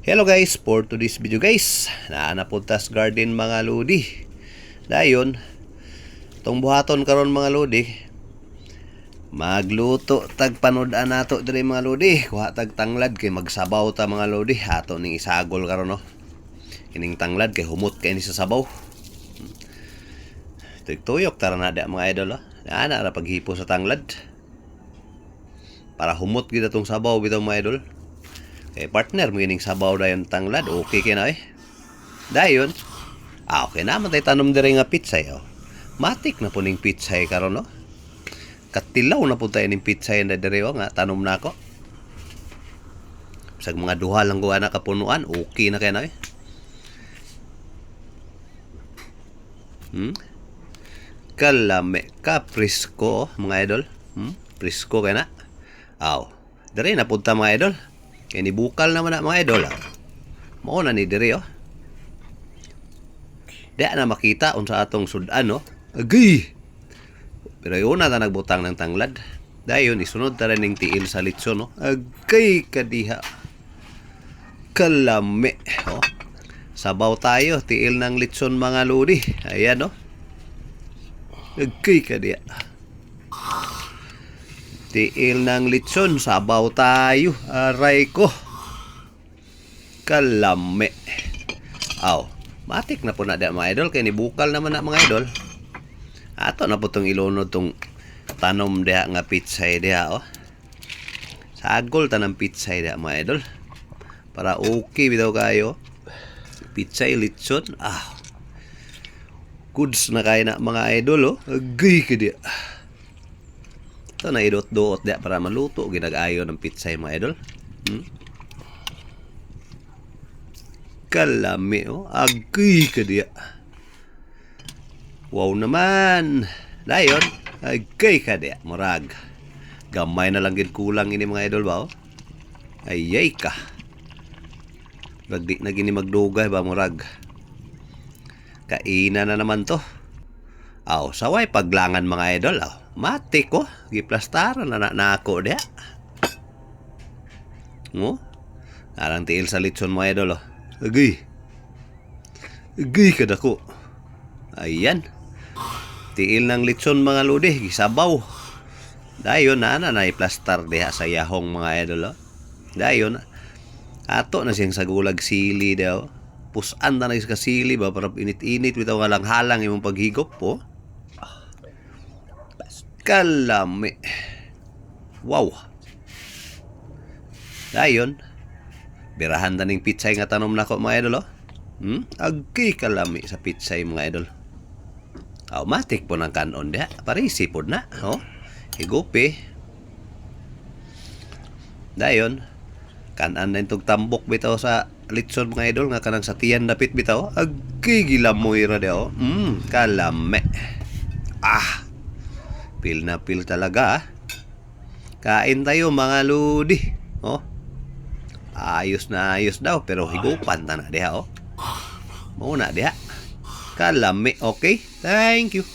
Hello guys, for today's video guys, naanapuntas garden mga lodi. Dayon, tong buhaton karon mga lodi, magluto tag panood-an nato diri mga lodi. Kuha tag tanglad kay magsabaw ta mga lodi. Ato ning isagol karon no. Kining tanglad kay humot kay ni sa sabaw. Tuyok tara na mga idol ha. Ana ra paghipo sa tanglad. Para humot gid atong sabaw bitaw mga idol. Partner mo gining sabaw dayon tanglad, okay kay na dayon okay naman tay tanom diri nga pitsay matik na po ning pitsay karon no, katilaw na po tayo ning pitsay na diri nga tanom na ako sa mga duha lang ko ana kapunuan, okay na kay na kalame ka presko mga idol, presko kay na diri na punta mga idol. Kaya ni bukal naman na mga idol. Mao na ni diri Di na makita unsa atong sudan Agay. Pero yun na nagbutang ng tanglad. Dayon isunod ta ning tiil sa litson Agay kadiha. Kalame Sabaw tayo tiil ng litson mga lodi. Ayan Agay kadiha. Tiil ng litson, sabaw tayo. Aray ko. Kalame. Matik na po na mga idol. Kaya nibukal naman na mga idol. Ato na po itong ilunod itong tanom diha nga pitsay diha Sagol ta ng pitsay diha mga idol. Para okay bitaw kayo. Pitsay litson. Goods na kaya na mga idol Agay ka diha. Ito na idot-doot diya para maluto. Ginag-ayo ng pitsay mga idol. Kalami Agay ka diya. Wow naman. Dayon. Agay ka diya. Murag. Gamay na lang gid kulang ini mga idol ba Ayay ka. Bagdi na gini magdugay ba murag. Kaina na naman to. Saway paglangan mga idol matik giplastaran na ako diha. Arang tiil sa litson mga idol Agay. Agay kadako. Ayan. Tiil ng litson mga lodi gisabaw. Dayon na iplastar diha sa yahong mga idol Dayon ato na siyang sagulag sili daw. Pusan na sa sili ba para init-init bitaw nga lang halang imong paghigop Kalame. Wow. Dayon birahan na ning pitsay nga tanom nako mga idol Agay kalami sa pitsay mga idol. Matik po ng kanon diha. Parisi po na higupi. Dayon kanan na itong tambok bitaw sa litson mga idol nga kanang sa tiyan dapit bitaw. Agay gilamoy ra diha kalame. Pil na pil talaga Kain tayo mga lodi ayos na ayos daw pero higupan ta na diha Muna diha. Kalami. Okay, thank you.